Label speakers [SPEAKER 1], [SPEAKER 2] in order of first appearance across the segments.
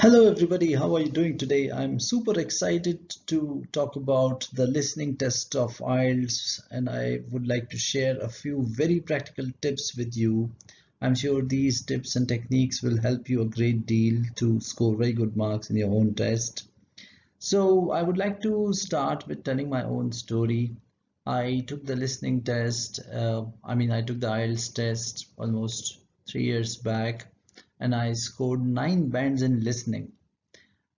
[SPEAKER 1] Hello everybody, how are you doing today? I'm super excited to talk about the listening test of IELTS, and I would like to share a few very practical tips with you. I'm sure these tips and techniques will help you a great deal to score very good marks in your own test. So I would like to start with telling my own story. I took the listening test, I took the IELTS test almost 3 years back, and I scored 9 bands in listening.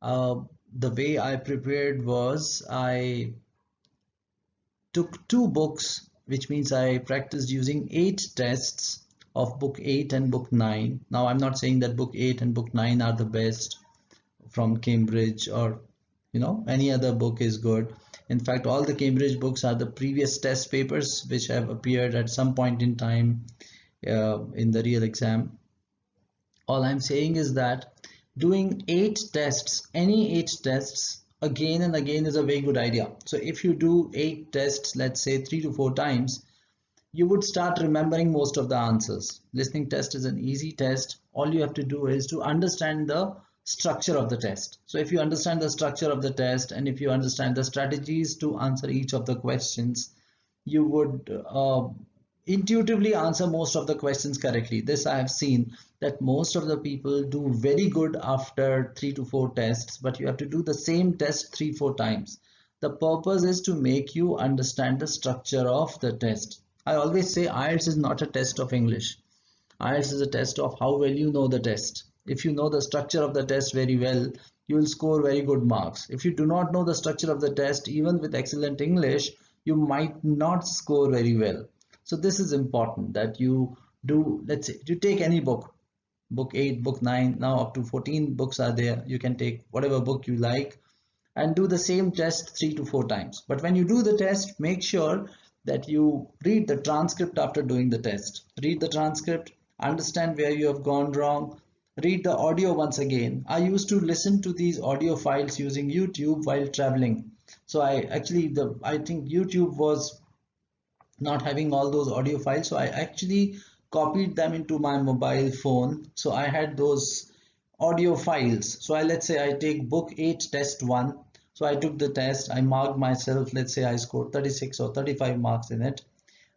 [SPEAKER 1] Uh, the way I prepared was I took two books, which means I practiced using 8 tests of book 8 and book 9. Now, I'm not saying that book 8 and book 9 are the best from Cambridge, or any other book is good. In fact, all the Cambridge books are the previous test papers which have appeared at some point in time in the real exam. All I'm saying is that doing 8 tests, any 8 tests again and again is a very good idea. So if you do 8 tests, let's say 3 to 4 times, you would start remembering most of the answers. Listening test is an easy test. All you have to do is to understand the structure of the test. So if you understand the structure of the test, and if you understand the strategies to answer each of the questions, you would intuitively answer most of the questions correctly. This I have seen, that most of the people do very good after 3 to 4 tests, but you have to do the same test 3 4 times. The purpose is to make you understand the structure of the test. I always say IELTS is not a test of English. IELTS is a test of how well you know the test. If you know the structure of the test very well, you will score very good marks. If you do not know the structure of the test, even with excellent English, you might not score very well. So this is important that you do. Let's say you take any book, book 8, book 9, now up to 14 books are there. You can take whatever book you like and do the same test 3 to 4 times. But when you do the test, make sure that you read the transcript after doing the test. Read the transcript, understand where you have gone wrong, read the audio once again. I used to listen to these audio files using YouTube while traveling. So I think YouTube was not having all those audio files, so I actually copied them into my mobile phone. So I had those audio files. So let's say I take book 8 test 1. So I took the test, I marked myself, let's say I scored 36 or 35 marks in it.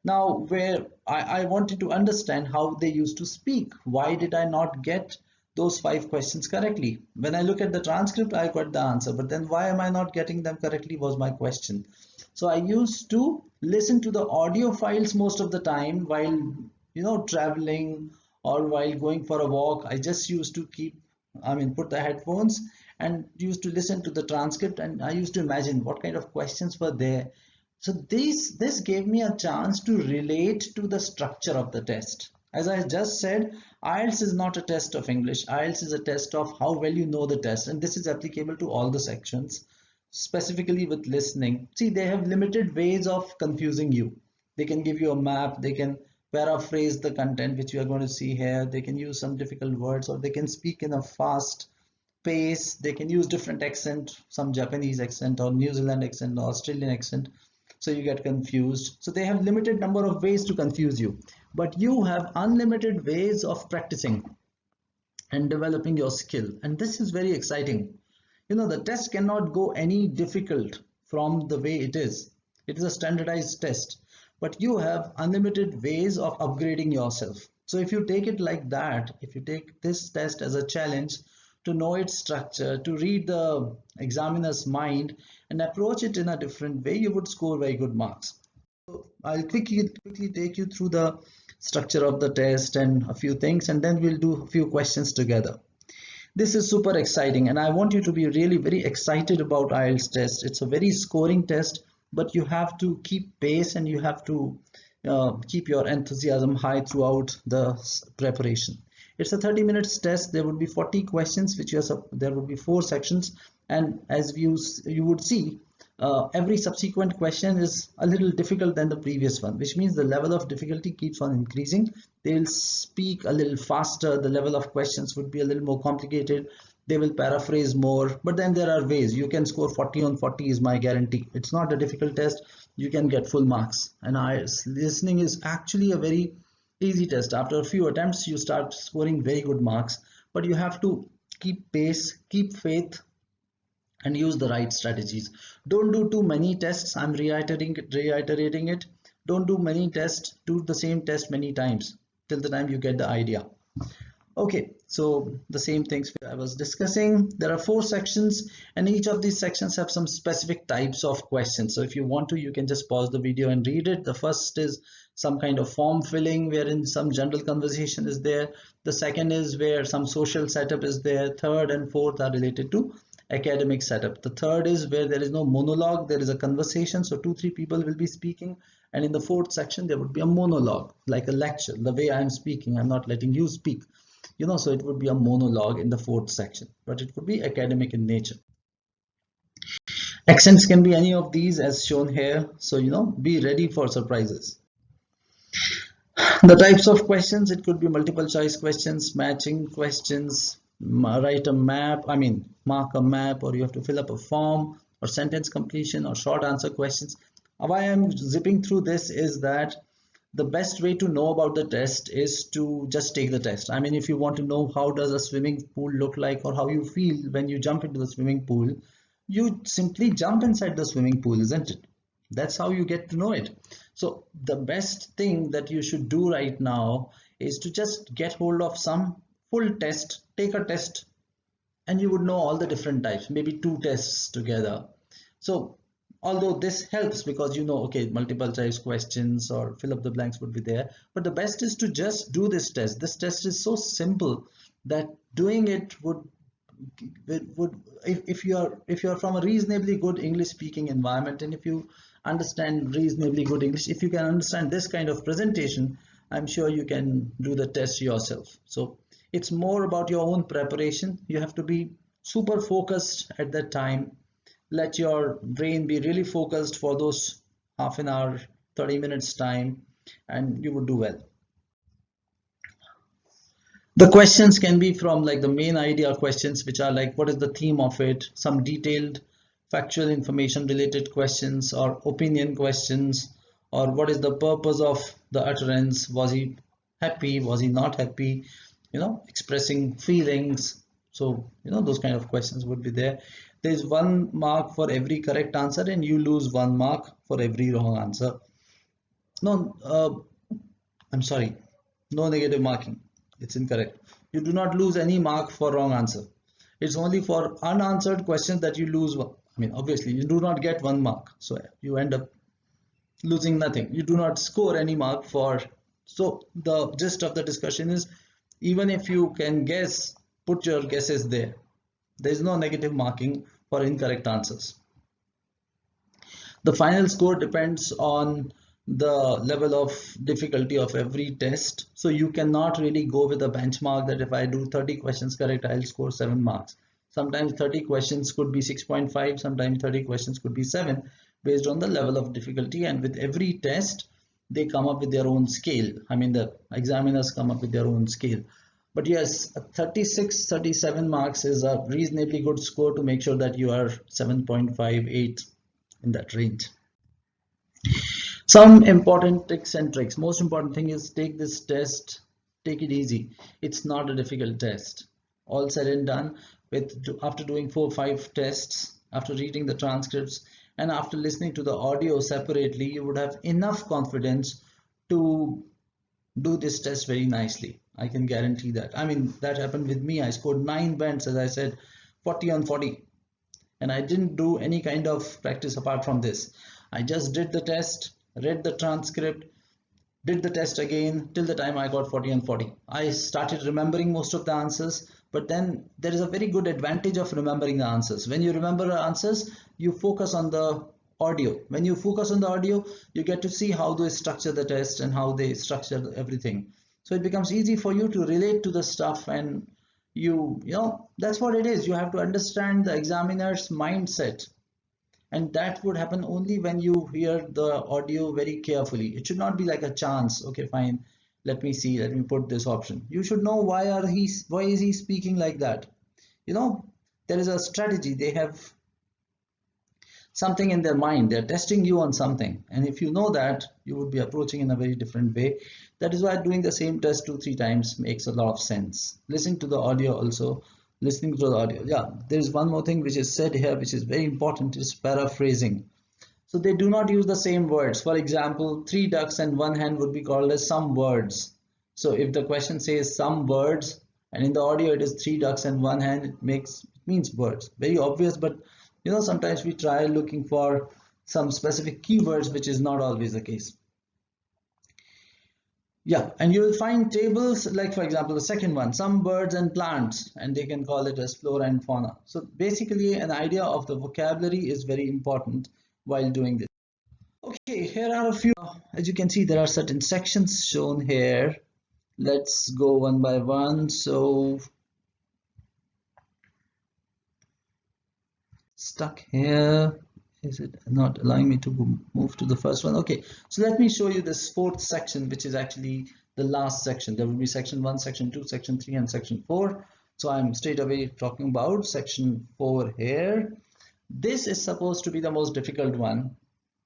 [SPEAKER 1] Now where I wanted to understand how they used to speak. Why did I not get those 5 questions correctly? When I look at the transcript, I got the answer, but then why am I not getting them correctly was my question. So I used to listen to the audio files most of the time while traveling or while going for a walk. I just used to put the headphones and used to listen to the transcript, and I used to imagine what kind of questions were there. So this gave me a chance to relate to the structure of the test. As I just said, IELTS is not a test of English. IELTS is a test of how well you know the test, and this is applicable to all the sections. Specifically with listening, see, they have limited ways of confusing you. They can give you a map, they can paraphrase the content which you are going to see here, they can use some difficult words, or they can speak in a fast pace, they can use different accent, some Japanese accent or New Zealand accent or Australian accent, so you get confused. So they have limited number of ways to confuse you, but you have unlimited ways of practicing and developing your skill, and this is very exciting. The test cannot go any difficult from the way it is. It is a standardized test, but you have unlimited ways of upgrading yourself. So if you take it like that, if you take this test as a challenge to know its structure, to read the examiner's mind and approach it in a different way, you would score very good marks. So I'll quickly take you through the structure of the test and a few things, and then we'll do a few questions together. This is super exciting, and I want you to be really very excited about IELTS test. It's a very scoring test, but you have to keep pace and you have to keep your enthusiasm high throughout the preparation. It's a 30 minutes test. There would be 40 questions, there would be 4 sections, and as you would see, every subsequent question is a little difficult than the previous one, which means the level of difficulty keeps on increasing. They'll speak a little faster, the level of questions would be a little more complicated, they will paraphrase more, but then there are ways. You can score 40 on 40 is my guarantee. It's not a difficult test, you can get full marks. And listening is actually a very easy test. After a few attempts you start scoring very good marks, but you have to keep pace, keep faith, and use the right strategies. Don't do too many tests. I'm reiterating it. Don't do many tests. Do the same test many times till the time you get the idea. Okay, so the same things I was discussing. There are 4 sections, and each of these sections have some specific types of questions. So if you want to, you can just pause the video and read it. The first is some kind of form filling wherein some general conversation is there. The second is where some social setup is there. Third and fourth are related to academic setup. The third is where there is no monologue, there is a conversation. So 2-3 people will be speaking, and in the fourth section there would be a monologue, like a lecture. The way I am speaking, I'm not letting you speak. So it would be a monologue in the fourth section, but it would be academic in nature. Accents can be any of these as shown here. So, be ready for surprises. The types of questions, it could be multiple choice questions, matching questions, write a map, mark a map, or you have to fill up a form, or sentence completion, or short answer questions. Why I'm zipping through this is that the best way to know about the test is to just take the test. If you want to know how does a swimming pool look like, or how you feel when you jump into the swimming pool, you simply jump inside the swimming pool, isn't it? That's how you get to know it. So the best thing that you should do right now is to just get hold of some full test, take a test, and you would know all the different types, maybe 2 tests together. So although this helps because okay, multiple choice questions or fill up the blanks would be there, but the best is to just do this test. This test is so simple that doing it would if you are from a reasonably good English speaking environment, and if you understand reasonably good English, if you can understand this kind of presentation, I'm sure you can do the test yourself. So it's more about your own preparation. You have to be super focused at that time. Let your brain be really focused for those half an hour, 30 minutes time, and you would do well. The questions can be from like the main idea questions, which are like, what is the theme of it? Some detailed factual information related questions, or opinion questions, or what is the purpose of the utterance? Was he happy? Was he not happy? Expressing feelings. So, those kind of questions would be there. There is 1 mark for every correct answer, and you lose 1 mark for every wrong answer. No, I'm sorry. No negative marking. It's incorrect. You do not lose any mark for wrong answer. It's only for unanswered questions that you lose 1. Obviously, you do not get 1 mark. So you end up losing nothing. You do not score any mark for. So the gist of the discussion is, even if you can guess, put your guesses there. There is no negative marking for incorrect answers. The final score depends on the level of difficulty of every test. So you cannot really go with a benchmark that if I do 30 questions correct, I'll score 7 marks. Sometimes 30 questions could be 6.5, sometimes 30 questions could be 7, based on the level of difficulty. And with every test, they come up with their own scale. The examiners come up with their own scale. But yes, 36, 37 marks is a reasonably good score to make sure that you are 7.58 in that range. Some important tricks and tricks. Most important thing is take this test, take it easy. It's not a difficult test. All said and done, after doing 4 or 5 tests, after reading the transcripts, and after listening to the audio separately, you would have enough confidence to do this test very nicely. I can guarantee that. That happened with me. I scored 9 bands, as I said, 40 on 40. And I didn't do any kind of practice apart from this. I just did the test, read the transcript, did the test again till the time I got 40 on 40. I started remembering most of the answers, but then there is a very good advantage of remembering the answers. When you remember the answers, you focus on the audio. When you focus on the audio, you get to see how they structure the test and how they structure everything. So it becomes easy for you to relate to the stuff, and that's what it is. You have to understand the examiner's mindset, and that would happen only when you hear the audio very carefully. It should not be like a chance. Okay, fine, let me see, let me put this option. You should know why is he speaking like that. There is a strategy. They have something in their mind. They're testing you on something, and if you know that, you would be approaching in a very different way. That is why doing the same test 2-3 times makes a lot of sense. Listening to the audio also listening to the audio. Yeah, there is one more thing which is said here, which is very important, is paraphrasing. So they do not use the same words. For example, three ducks and one hen would be called as some words. So if the question says some birds, and in the audio it is three ducks and one hen, it means birds. Very obvious, but sometimes we try looking for some specific keywords, which is not always the case. Yeah, and you will find tables like, for example, the second one, some birds and plants, and they can call it as flora and fauna. So basically, an idea of the vocabulary is very important while doing this. Okay, here are a few, as you can see, there are certain sections shown here. Let's go one by one. So, stuck here. Is it not allowing me to move to the first one? Okay, so let me show you this fourth section, which is actually the last section. There will be section 1, section 2, section 3, and section 4. So I'm straight away talking about section 4 here. This is supposed to be the most difficult one,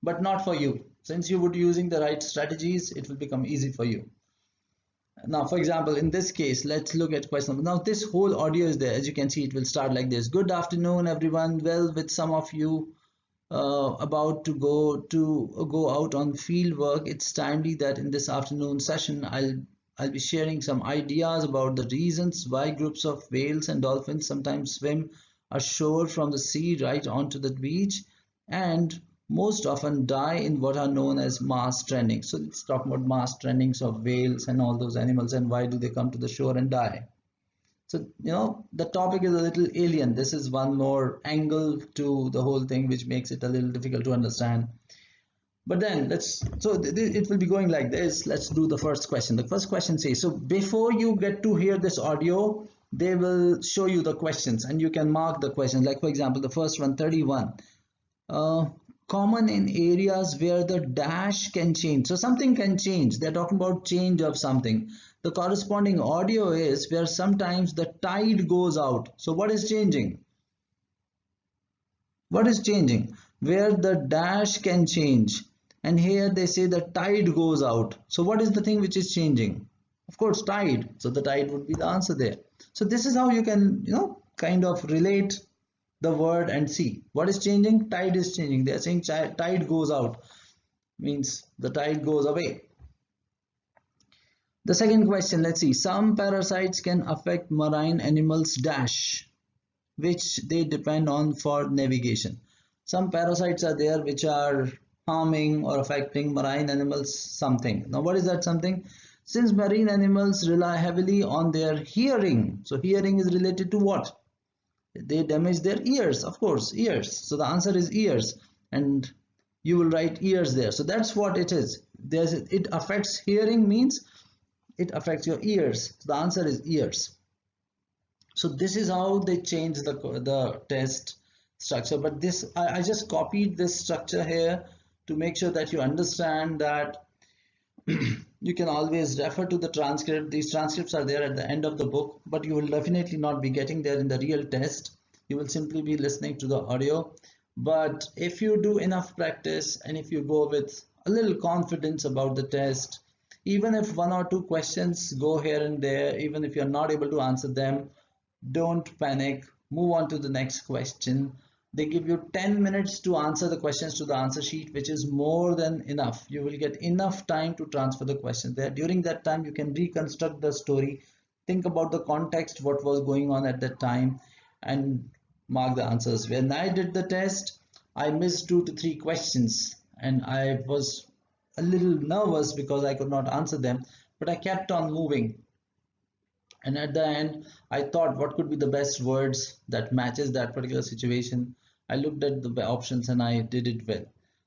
[SPEAKER 1] but not for you. Since you would be using the right strategies, it will become easy for you. Now, for example, in this case, let's look at question number. Now, this whole audio is there. As you can see, it will start like this. Good afternoon, everyone. Well, with some of you about to go out on field work, it's timely that in this afternoon session I'll be sharing some ideas about the reasons why groups of whales and dolphins sometimes swim ashore from the sea right onto the beach and most often die in what are known as mass stranding. So let's talk about mass strandings of whales and all those animals and why do they come to the shore and die. So, the topic is a little alien. This is one more angle to the whole thing, which makes it a little difficult to understand. But then it will be going like this. Let's do the first question. The first question says, so before you get to hear this audio, they will show you the questions and you can mark the questions. Like, for example, the first one, 31. Common in areas where the dash can change. So something can change. They're talking about change of something. The corresponding audio is where sometimes the tide goes out. So what is changing? What is changing? Where the dash can change. And here they say the tide goes out. So what is the thing which is changing? Of course, tide. So the tide would be the answer there. So this is how you can, kind of relate the word and see. What is changing? Tide is changing. They are saying tide goes out. Means the tide goes away. The second question, let's see. Some parasites can affect marine animals dash, which they depend on for navigation. Some parasites are there which are harming or affecting marine animals something. Now what is that something? Since marine animals rely heavily on their hearing. So hearing is related to what? They damage their ears, of course, ears. So the answer is ears. And you will write ears there. So that's what it is. It affects hearing means it affects your ears. So the answer is ears. So this is how they change the test structure. But this I just copied this structure here to make sure that you understand that you can always refer to the transcript. These transcripts are there at the end of the book, but you will definitely not be getting there in the real test. You will simply be listening to the audio. But if you do enough practice and if you go with a little confidence about the test, even if one or two questions go here and there, even if you're not able to answer them, don't panic. Move on to the next question. They give you 10 minutes to answer the questions to the answer sheet, which is more than enough. You will get enough time to transfer the questions there. During that time, you can reconstruct the story, think about the context, what was going on at that time, and mark the answers. When I did the test, I missed 2 to 3 questions and I was a little nervous because I could not answer them, but I kept on moving. And at the end, I thought what could be the best words that matches that particular situation. I looked at the options and I did it well.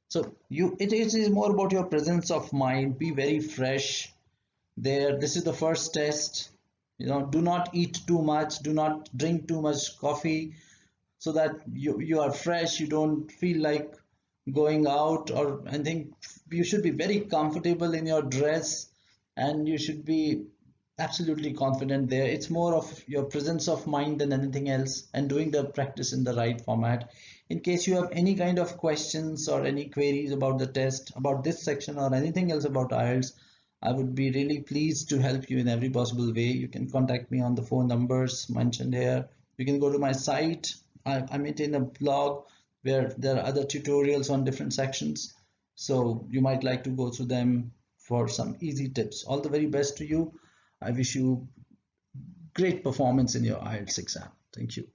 [SPEAKER 1] So it is more about your presence of mind. Be very fresh there. This is the first test. Do not eat too much. Do not drink too much coffee so that you are fresh. You don't feel like going out or anything. You should be very comfortable in your dress and you should be absolutely confident there. It's more of your presence of mind than anything else and doing the practice in the right format. In case you have any kind of questions or any queries about the test, about this section or anything else about IELTS, I would be really pleased to help you in every possible way. You can contact me on the phone numbers mentioned here You can go to my site. I maintain a blog where there are other tutorials on different sections. So you might like to go through them for some easy tips. All the very best to you. I wish you great performance in your IELTS exam. Thank you.